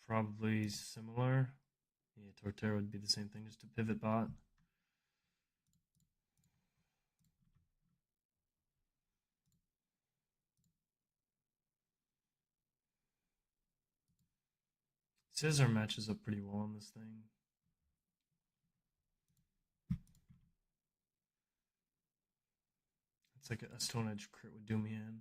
probably similar. Yeah, Torterra would be the same thing, just a pivot bot. Scissor matches up pretty well on this thing. It's like a Stone Edge crit would do me in.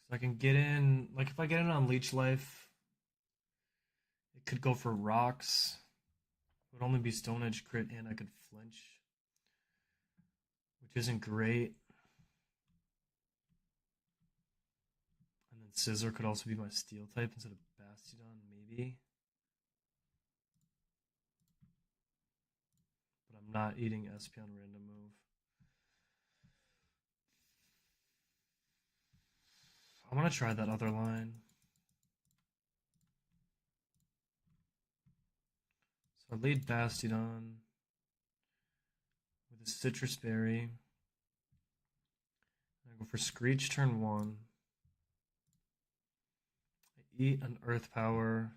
Because I can get in, like if I get in on Leech Life, it could go for rocks. It would only be Stone Edge crit and I could flinch, which isn't great. And then Scissor could also be my steel type instead of Bastiodon, maybe. But I'm not eating SP on random move. I want to try that other line. So I lead Bastiodon with a Citrus Berry. I go for Screech turn 1. I eat an Earth Power.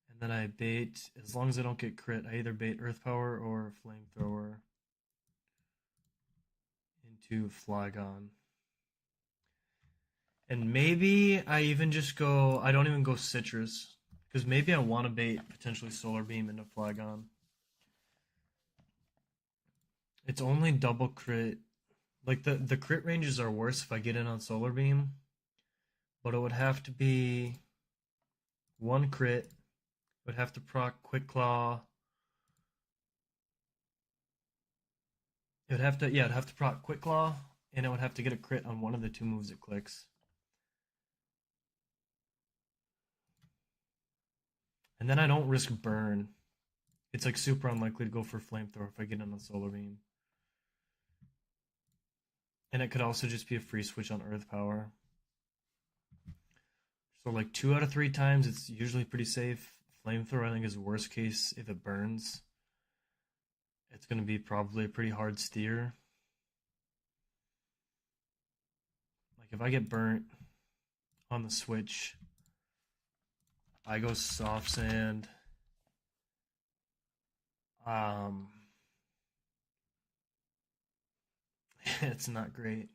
And then I bait, as long as I don't get crit, I either bait Earth Power or Flamethrower into Flygon. And maybe I even just go, I don't even go Citrus. Because maybe I want to bait potentially Solar Beam into Flygon. It's only double crit. Like the crit ranges are worse if I get in on Solar Beam. But it would have to be one crit. It would have to proc Quick Claw. It'd have to proc Quick Claw, and it would have to get a crit on one of the two moves it clicks. And then I don't risk burn. It's like super unlikely to go for Flamethrower if I get in on Solar Beam. And it could also just be a free switch on Earth Power. So like 2 out of 3 times, it's usually pretty safe. Flamethrower I think is worst case if it burns. It's going to be probably a pretty hard steer. Like if I get burnt on the switch, I go Soft Sand. It's not great.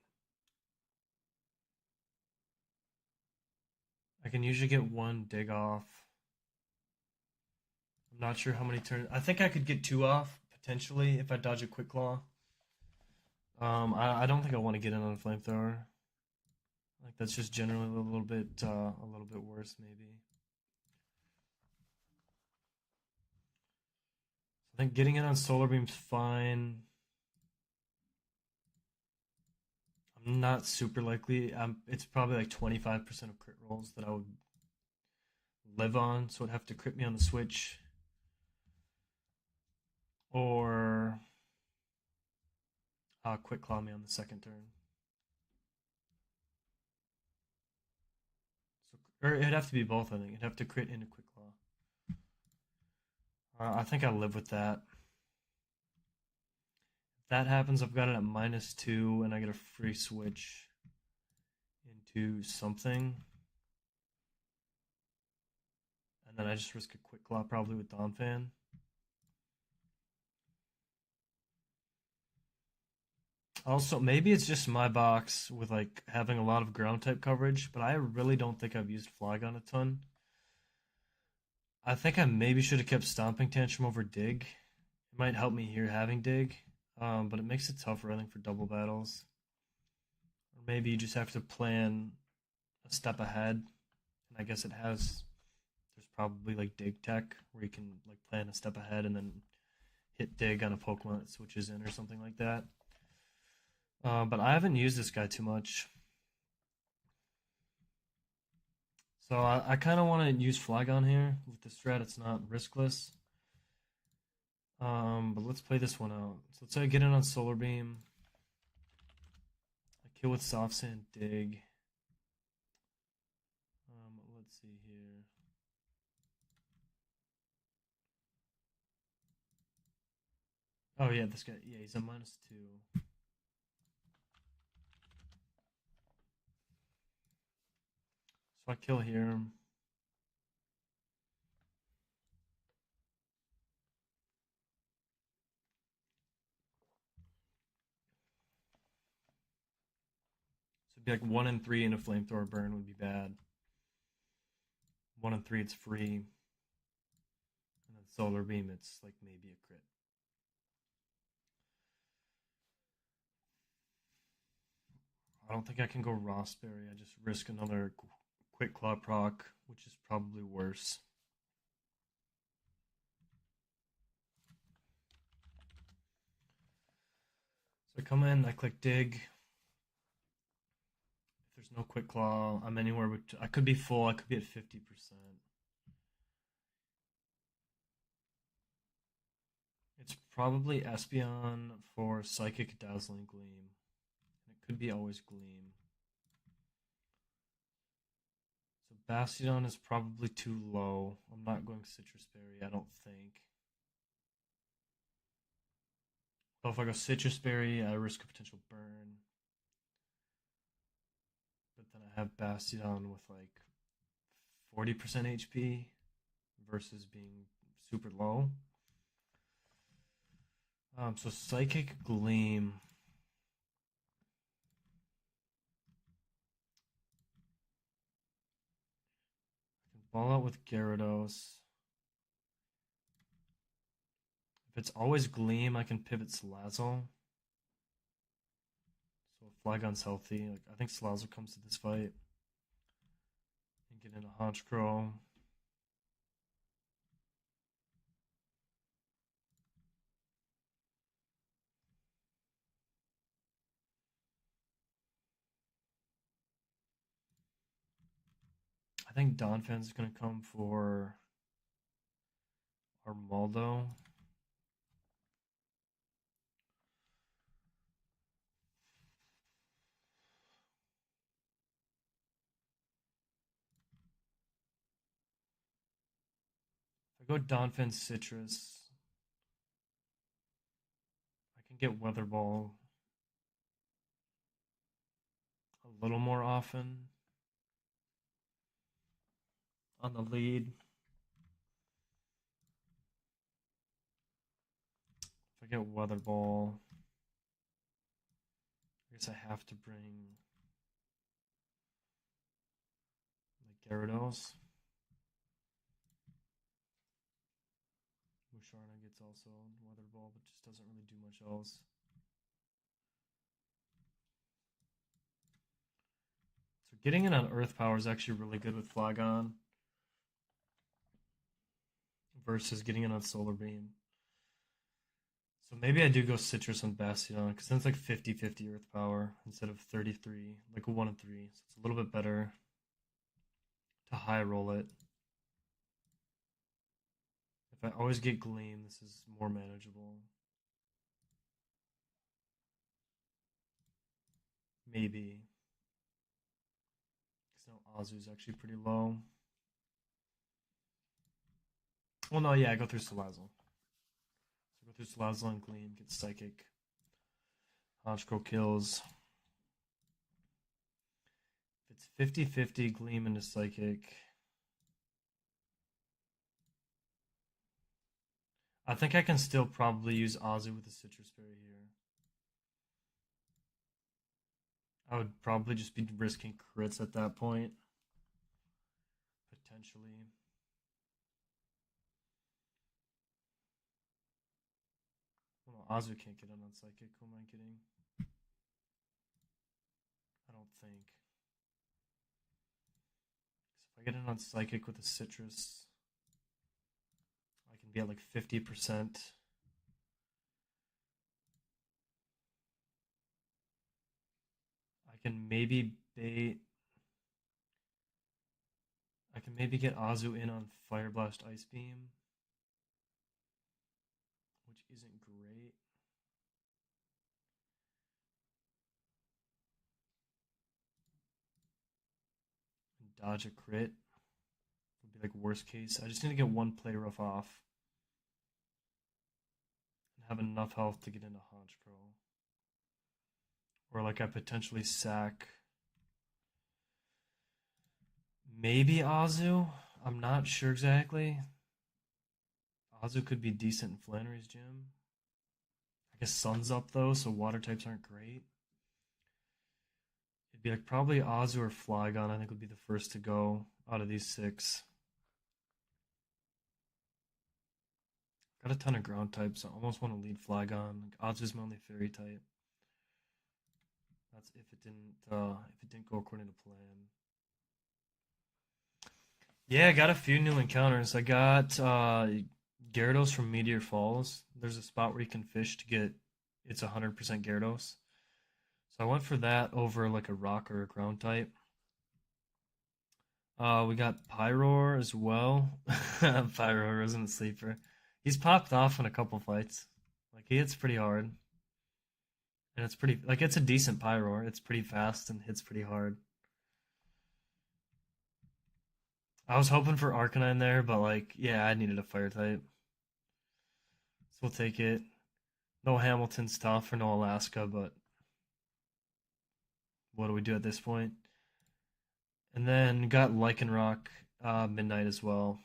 I can usually get one dig off. I'm not sure how many turns. I think I could get 2 off potentially if I dodge a Quick Claw. I don't think I want to get in on a Flamethrower. Like that's just generally a little bit worse maybe. I think getting in on Solar Beam's fine. I'm not super likely. It's probably like 25% of crit rolls that I would live on, so it'd have to crit me on the switch. Or Quick Claw me on the second turn. So, or it'd have to be both, I think. It'd have to crit into Quick Claw. I think I live with that. If that happens, I've got it at -2, and I get a free switch into something. And then I just risk a Quick Claw probably with Donphan. Also, maybe it's just my box with like having a lot of ground type coverage, but I really don't think I've used Flygon a ton. I think I maybe should have kept Stomping Tantrum over Dig. It might help me here having Dig, but it makes it tougher, I think, for double battles. Or maybe you just have to plan a step ahead. And I guess there's probably like Dig tech where you can like plan a step ahead and then hit Dig on a Pokemon that switches in or something like that. But I haven't used this guy too much. So I kind of want to use Flygon here. With the strat, it's not riskless. But let's play this one out. So let's say I get in on Solar Beam. I kill with Soft Sand Dig. Let's see here. Oh yeah, this guy. Yeah, he's a -2. So I kill here. So it'd be like 1 and 3 in a flamethrower burn would be bad. 1 and 3, it's free. And then solar beam, it's like maybe a crit. I don't think I can go Rossberry. I just risk another quick claw proc, which is probably worse. So I come in, I click dig. If there's no quick claw, I'm anywhere. I could be full. I could be at 50%. It's probably Espeon for Psychic Dazzling Gleam. And it could be always Gleam. So Bastion is probably too low. I'm not going Citrus Berry, I don't think. Well, if I go Citrus Berry, I risk a potential burn. But then I have Bastion with like 40% HP versus being super low. So Psychic Gleam. I can ball out with Gyarados. If it's always Gleam, I can pivot Salazzle. So Flygon's healthy. Like I think Salazzle comes to this fight and get into Honchkrow. I think Donphan's gonna come for Armaldo. If I go Donphan Citrus, I can get Weather Ball a little more often on the lead. If I get Weather Ball, I guess I have to bring like Gyarados. Musharna gets also Weather Ball, but just doesn't really do much else. So getting in on Earth Power is actually really good with Flygon versus getting in on Solar Beam. So maybe I do go Citrus on Bastion because then it's like 50-50 Earth Power instead of 33, like a 1 and 3. So it's a little bit better to high roll it. If I always get Gleam, this is more manageable. Maybe. Because now Azu's actually pretty low. Well, no, yeah, I go through Salazzle. So I go through Salazzle and Gleam, get Psychic. Honchkrow kills. If it's 50-50 Gleam into Psychic, I think I can still probably use Azu with the Citrus Berry here. I would probably just be risking crits at that point. Potentially. Well, no, Azu can't get in on Psychic. Who am I kidding? I don't think. So if I get in on Psychic with a Citrus, I can be at like 50%. I can maybe bait. I can maybe get Azu in on Fire Blast Ice Beam, which isn't great. And dodge a crit would be like worst case. I just need to get one play rough off. have enough health to get into Honchkrow. Or like I potentially sack maybe Azu. I'm not sure exactly. Azu could be decent in Flannery's gym. I guess Sun's up though, so water types aren't great. It'd be like probably Azu or Flygon, I think would be the first to go out of these six. Got a ton of ground types. I almost want to lead Flygon. Like Azu's my only fairy type. That's if it didn't go according to plan. Yeah, I got a few new encounters. I got Gyarados from Meteor Falls. There's a spot where you can fish to get it's 100% Gyarados. So I went for that over like a rock or a ground type. We got Pyroar as well. Pyroar isn't a sleeper. He's popped off in a couple fights. Like he hits pretty hard. And it's pretty like it's a decent Pyroar. It's pretty fast and hits pretty hard. I was hoping for Arcanine there, but like yeah, I needed a fire type. So we'll take it. No Hamilton stuff or no Alaska, but what do we do at this point? And then got Lycanroc Midnight as well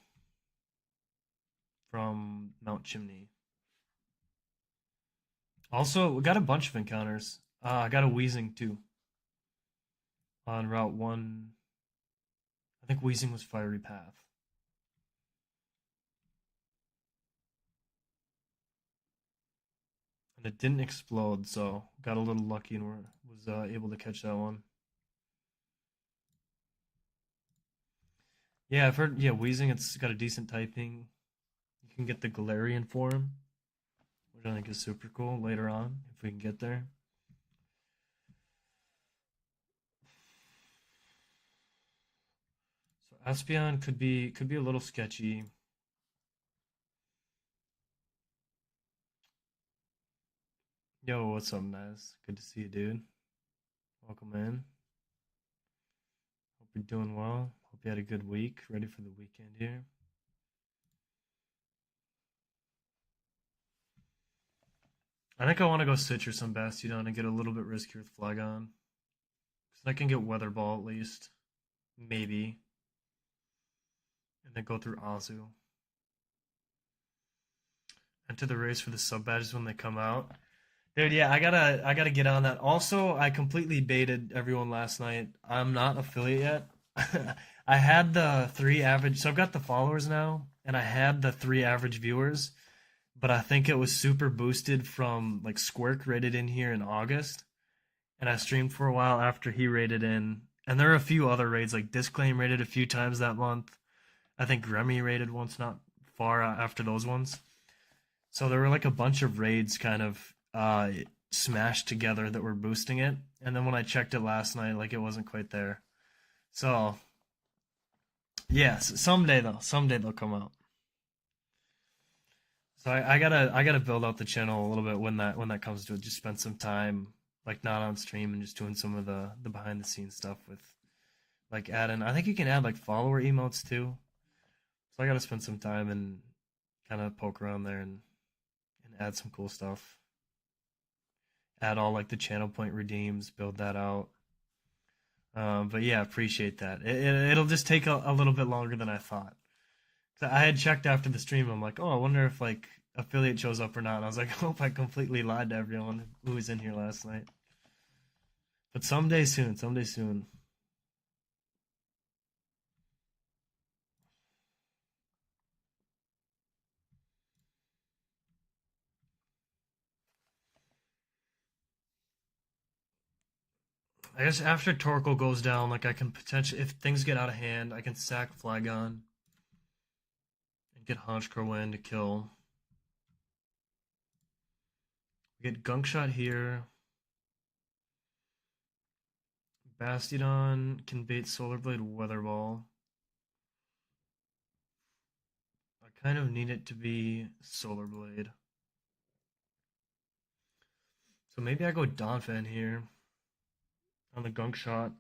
from Mount Chimney. Also, we got a bunch of encounters. I got a Weezing too on Route 1. I think Weezing was Fiery Path. And it didn't explode, so got a little lucky and was able to catch that one. Yeah, I've heard. Yeah, Weezing. It's got a decent typing. You can get the Galarian form, which I think is super cool later on if we can get there. So Espeon could be a little sketchy. Yo, what's up, Naz? Good to see you, dude. Welcome in. Hope you're doing well. Hope you had a good week. Ready for the weekend here. I think I want to go Citrus on Bastiodon and get a little bit riskier with Flygon. Because I can get Weather Ball at least. Maybe. And then go through Azu. Enter the race for the sub badges when they come out. Dude, yeah, I gotta get on that. Also, I completely baited everyone last night. I'm not affiliate yet. I had the three average, so I've got the followers now, and I had the three average viewers, but I think it was super boosted from like Squirk rated in here in August, and I streamed for a while after he rated in, and there are a few other raids like Disclaim rated a few times that month. I think Remy rated once, not far after those ones. So there were like a bunch of raids kind of smashed together that were boosting it, and then when I checked it last night, like it wasn't quite there. So yes, someday they'll come out. So I gotta build out the channel a little bit when that comes to it. Just spend some time like not on stream and just doing some of the behind the scenes stuff with like adding. I think you can add like follower emotes too. So I gotta spend some time and kind of poke around there and add some cool stuff. Add all like the channel point redeems, build that out. But yeah, appreciate that. It'll just take a little bit longer than I thought. 'Cause I had checked after the stream. I'm like, oh, I wonder if like affiliate shows up or not. And I was like, I hope I completely lied to everyone who was in here last night. But someday soon, someday soon. I guess after Torkoal goes down, like I can potentially, if things get out of hand, I can sack Flygon and get Honchkrow in to kill. We get Gunk Shot here. Bastiodon can bait Solar Blade Weather Ball. I kind of need it to be Solar Blade. So maybe I go Donphan here on the Gunk Shot.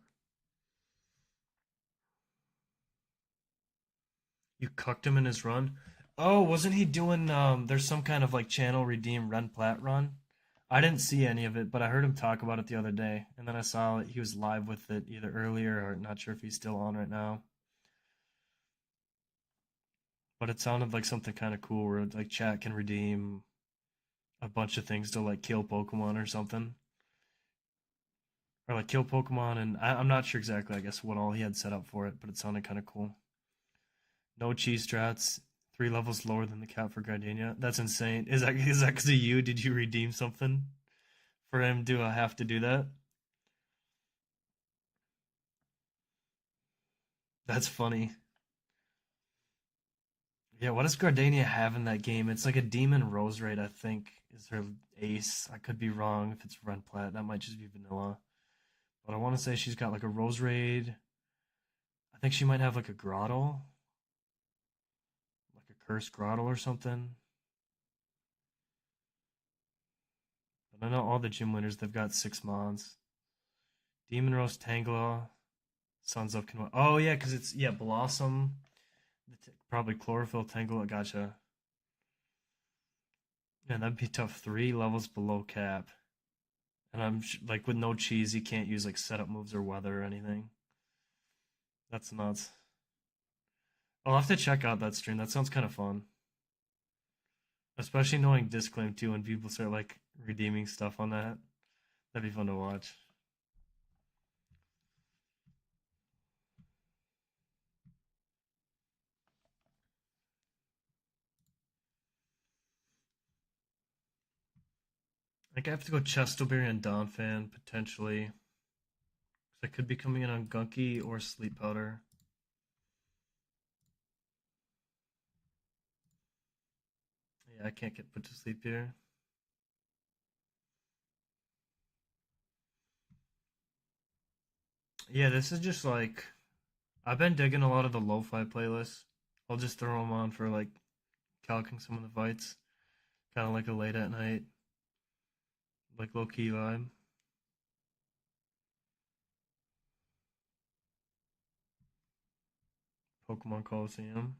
You cucked him in his run. Oh, wasn't he doing there's some kind of like channel redeem Ren Plat run? I didn't see any of it, but I heard him talk about it the other day, and then I saw he was live with it either earlier or not sure if he's still on right now. But it sounded like something kind of cool where like chat can redeem a bunch of things to like kill Pokemon or something. Or like kill Pokemon and I'm not sure exactly I guess what all he had set up for it, but it sounded kind of cool. No cheese strats, 3 levels lower than the cap for Gardenia. That's insane. Is that because of you? Did you redeem something for him to have to do that? That's funny. Yeah, what does Gardenia have in that game? It's like a Demon Rose Raid, I think, is her ace. I could be wrong if it's Red Plat. That might just be vanilla. But I want to say she's got like a Rose Raid. I think she might have like a Grotto, like a Cursed Grotto or something. But I know all the gym winners, they've got 6 mons. Demon Rose Tangela, Sons of Conwa. Oh, yeah, because it's, yeah, Blossom. Probably Chlorophyll Tangela. Gotcha. Man, that'd be tough. 3 levels below cap. And like with no cheese, you can't use like setup moves or weather or anything. That's nuts. I'll have to check out that stream. That sounds kind of fun. Especially knowing Disclaim too, when people start like redeeming stuff on that. That'd be fun to watch. Like I have to go Chestoberry and Donphan potentially. 'Cause I could be coming in on Gunky or Sleep Powder. Yeah, I can't get put to sleep here. Yeah, this is just like I've been digging a lot of the lo-fi playlists. I'll just throw them on for like calcing some of the fights, kind of like a late at night, like low key vibe. Pokemon Coliseum.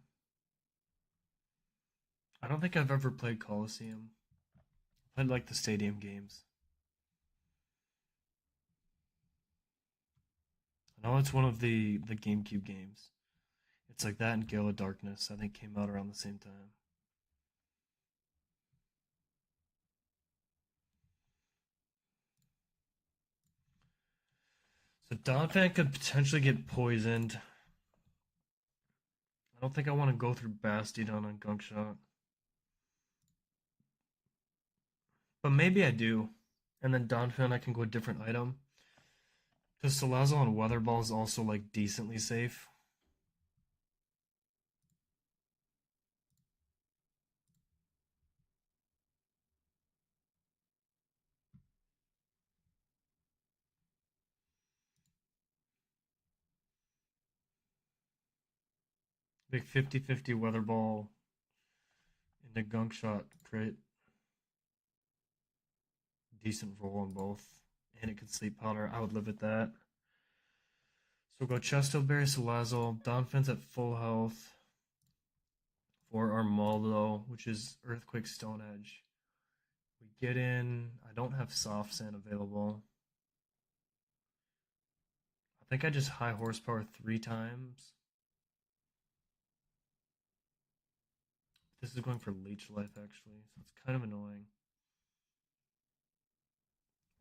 I don't think I've ever played Coliseum. I like the stadium games. I know it's one of the GameCube games. It's like that and Gale of Darkness. I think came out around the same time. So Donphan could potentially get poisoned. I don't think I want to go through Bastiodon on Gunk Shot, but maybe I do. And then Donphan, I can go a different item. Because Salazzle and Weather Ball is also like decently safe. Big 50-50 Weather Ball into Gunk Shot crit. Decent roll on both. And it could Sleep Powder. I would live at that. So we'll go Chestoberry, Salazzle. Donphan's at full health for Armaldo, which is Earthquake Stone Edge. We get in. I don't have Soft Sand available. I think I just high horsepower 3 times. This is going for Leech Life actually, so it's kind of annoying.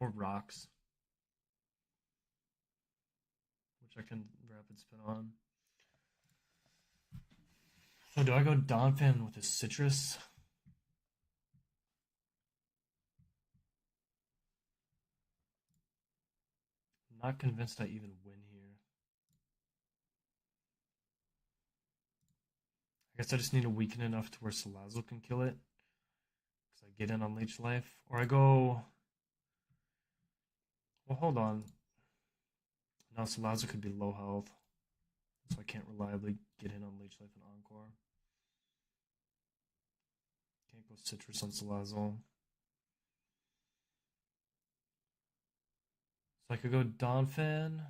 Or Rocks, which I can Rapid Spin on. So do I go Donphan with his Citrus? I'm not convinced I even win here. I guess I just need to weaken enough to where Salazzle can kill it. Because I get in on Leech Life. Or I go... Well, hold on. Now Salazzle could be low health. So I can't reliably get in on Leech Life and Encore. Can't go Citrus on Salazzle. So I could go Donphan.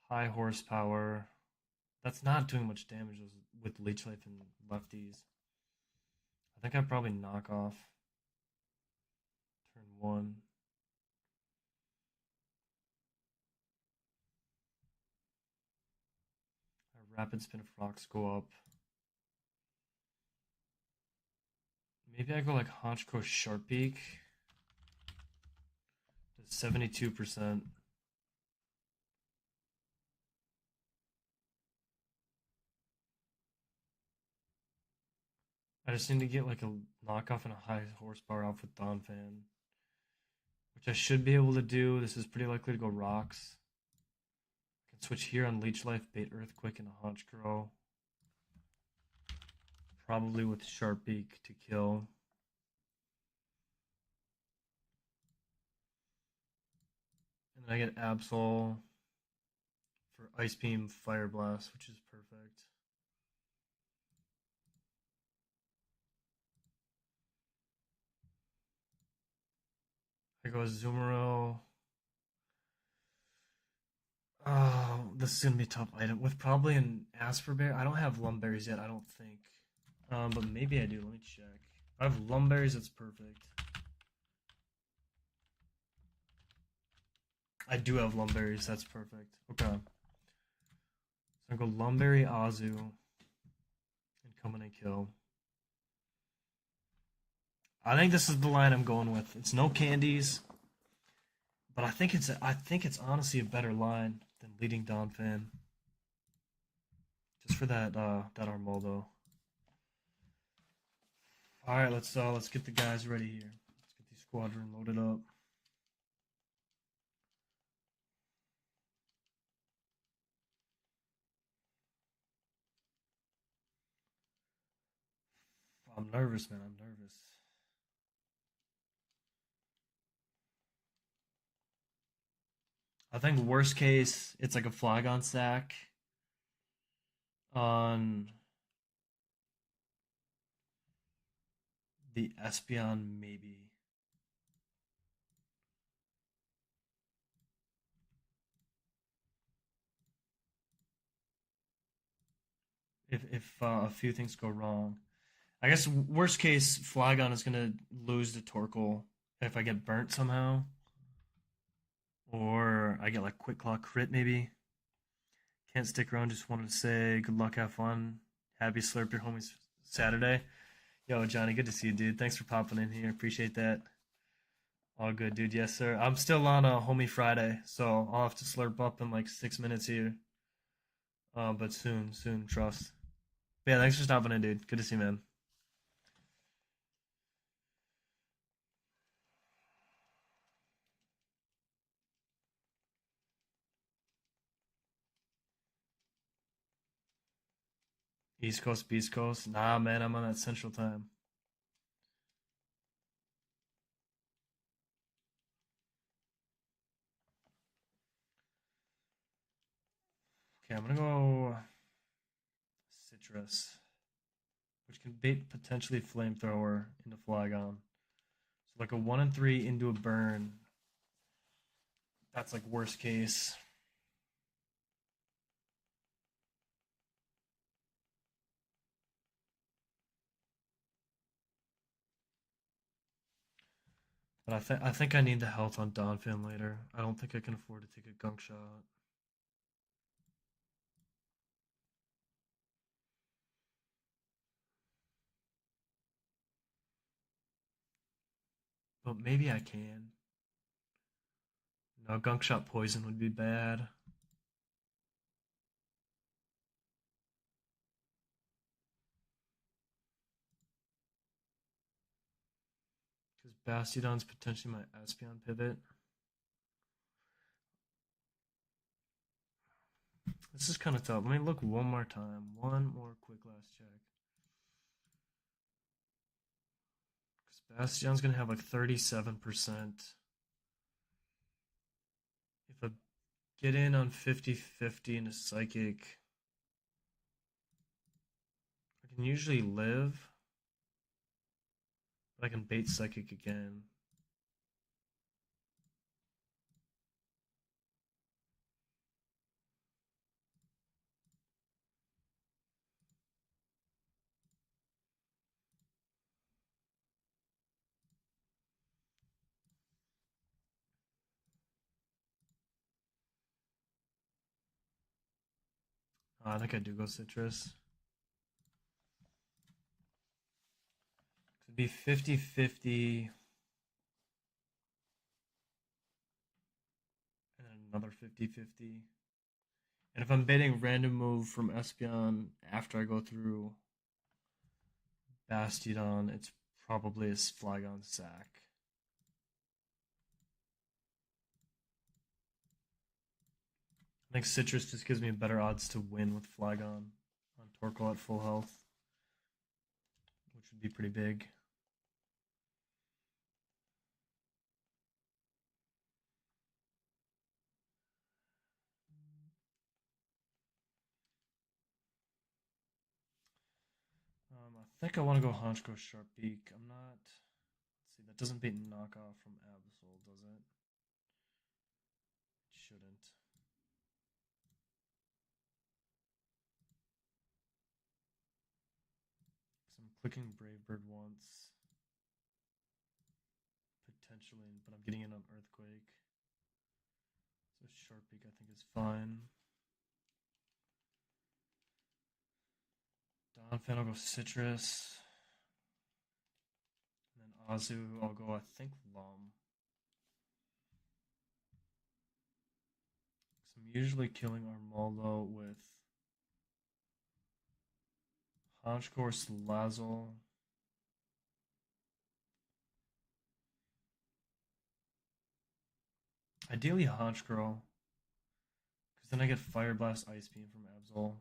High horsepower. That's not doing much damage. with leech life and lefties. I think I'd probably knock off turn one. Our rapid spin of rocks go up. Maybe I go like Honchkrow Sharp Beak to 72%. I just need to get like a knockoff and a high horsepower off with Donphan, which I should be able to do. This is pretty likely to go rocks. I can switch here on Leech Life, bait Earthquake, and a Honchkrow. Probably with Sharp Beak to kill. And then I get Absol for Ice Beam, Fire Blast, which is perfect. I go Azumarill. Oh, this is gonna be a tough item with probably an Asperberry. I don't have Lumberries yet, I don't think. But maybe I do. Let me check. If I have Lumberries, it's perfect. I do have Lumberries. That's perfect. Okay. So I go Lumberry, Azu, and come in and kill. I think this is the line I'm going with. It's no candies, but I think it's honestly a better line than leading Donphan. Just for that Armaldo. All right, let's get the guys ready here. Let's get the squadron loaded up. I'm nervous, man. I'm nervous. I think worst case, it's like a Flygon sack on the Espeon, maybe. If a few things go wrong. I guess worst case, Flygon is gonna lose to Torkoal if I get burnt somehow. Or I get like Quick Claw crit maybe. Can't stick around, just wanted to say good luck, have fun. Happy Slurp your homies Saturday. Yo, Johnny, good to see you, dude. Thanks for popping in here. Appreciate that. All good, dude. Yes, sir. I'm still on a homie Friday, so I'll have to slurp up in like 6 minutes here. But soon, trust. But yeah, thanks for stopping in, dude. Good to see you, man. East Coast, Beast Coast. Nah, man, I'm on that Central Time. Okay, I'm gonna go Citrus, which can bait potentially Flamethrower into Flygon. So like a 1 and 3 into a burn. That's like worst case. But I think I need the health on Donphan later. I don't think I can afford to take a gunk shot. But maybe I can. No, gunk shot poison would be bad. Because Bastiodon's potentially my Espeon pivot. This is kind of tough. Let me look one more time. One more quick last check. Because Bastion's going to have like 37%. If I get in on 50-50 in a Psychic, I can usually live. But I can bait Psychic again. I think I do go citrus. It'd be 50-50. And then another 50-50. And if I'm baiting random move from Espeon after I go through Bastiodon, it's probably a Flygon sack. I think citrus just gives me better odds to win with Flygon on Torkoal at full health, which would be pretty big. I think I want to go Honchkrow Sharpbeak. I'm not. Let's see, that doesn't beat knockoff from Absol, does it? It shouldn't. So I'm clicking Brave Bird once. Potentially, but I'm getting in on Earthquake. So Sharpbeak I think is fine. Donphan, I'll go Citrus. And then Azu, I'll go, I think, Lum. So I'm usually killing Armaldo with Honchkrow, Salazzle. Ideally Honchkrow, because then I get Fire Blast, Ice Beam from Absol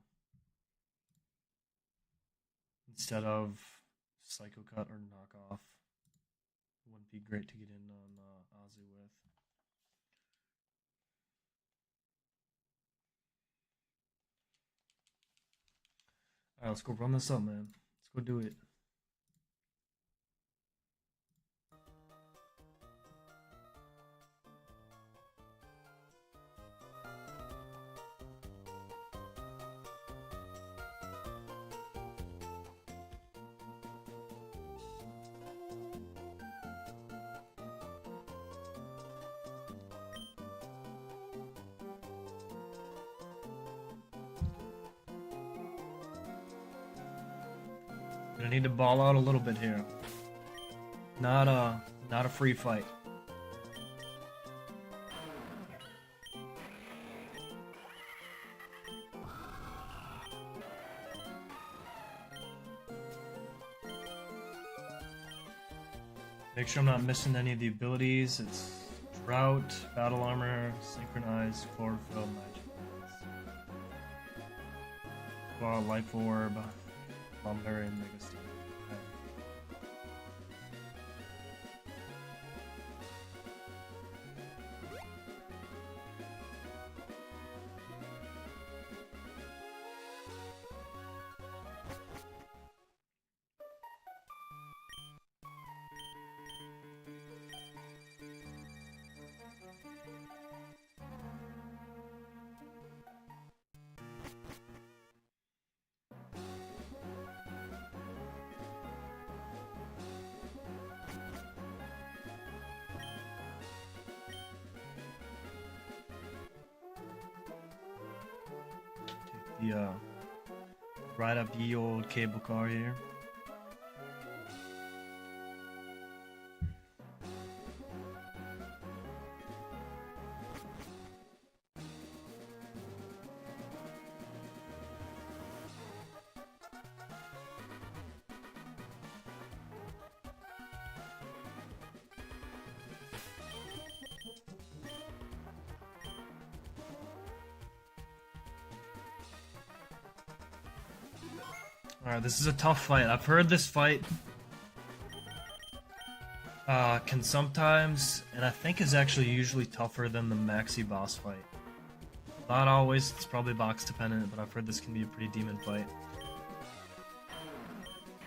instead of Psycho Cut or Knockoff. Wouldn't be great to get in on Azu with. Alright, let's go run this up, man. Let's go do it. Gonna need to ball out a little bit here. Not a free fight. Make sure I'm not missing any of the abilities. It's Drought, Battle Armor, Synchronize, Chlorophyll, Magic Ball, Life Orb, Lumberry, and Mega Steel. The ride up the old cable car here. Alright, this is a tough fight. I've heard this fight can sometimes, and I think is actually usually tougher than the Maxi boss fight. Not always, it's probably box dependent, but I've heard this can be a pretty demon fight.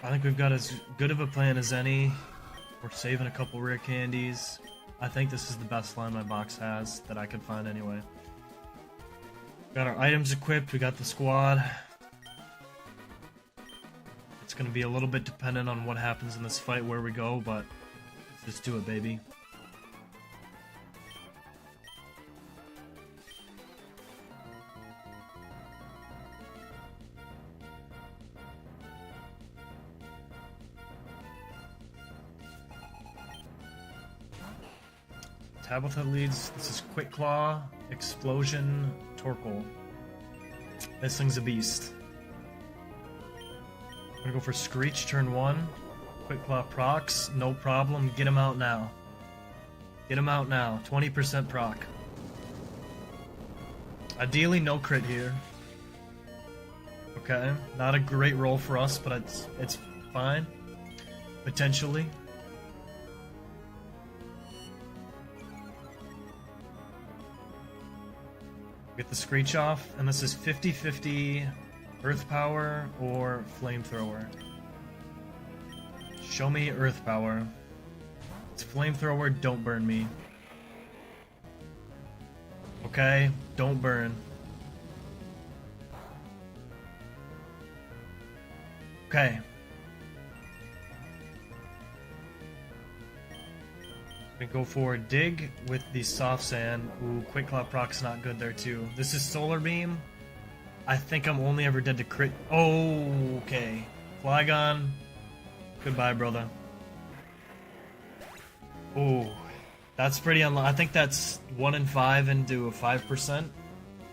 I think we've got as good of a plan as any. We're saving a couple rare candies. I think this is the best line my box has that I could find anyway. Got our items equipped, we got the squad. It's going to be a little bit dependent on what happens in this fight, where we go, but let's just do it, baby. Tabitha leads. This is Quick Claw, Explosion, Torkoal. This thing's a beast. I'm gonna go for Screech turn 1. Quick Claw procs, no problem. Get him out now. Get him out now. 20% proc. Ideally, no crit here. Okay, not a great roll for us, but it's fine. Potentially. Get the Screech off, and this is 50-50 Earth Power or Flamethrower. Show me Earth Power. It's Flamethrower, don't burn me. Okay, don't burn. Okay. We go for Dig with the Soft Sand. Ooh, Quick Claw proc's not good there too. This is Solar Beam. I think I'm only ever dead to crit. Oh, okay. Flygon. Goodbye, brother. Ooh, that's pretty unlucky. I think that's 1 in 5 into a 5%.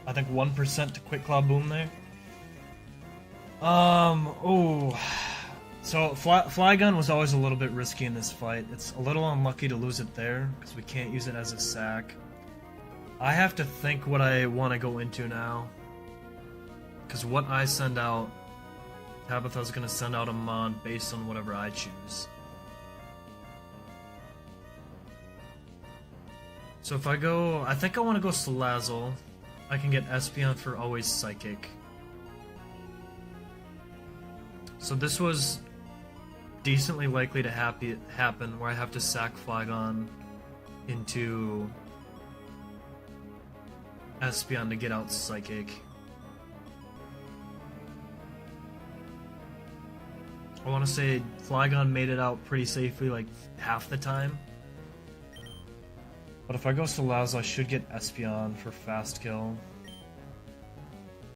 I think 1% to Quick Claw Boom there. Oh. So, Flygon was always a little bit risky in this fight. It's a little unlucky to lose it there, because we can't use it as a sack. I have to think what I want to go into now. Because what I send out, Tabitha's going to send out a mod based on whatever I choose. So if I go, I think I want to go Salazzle. I can get Espeon for always Psychic. So this was decently likely to happen, where I have to sack Flygon into Espeon to get out Psychic. I want to say Flygon made it out pretty safely like half the time. But if I go Salazzle, I should get Espeon for fast kill.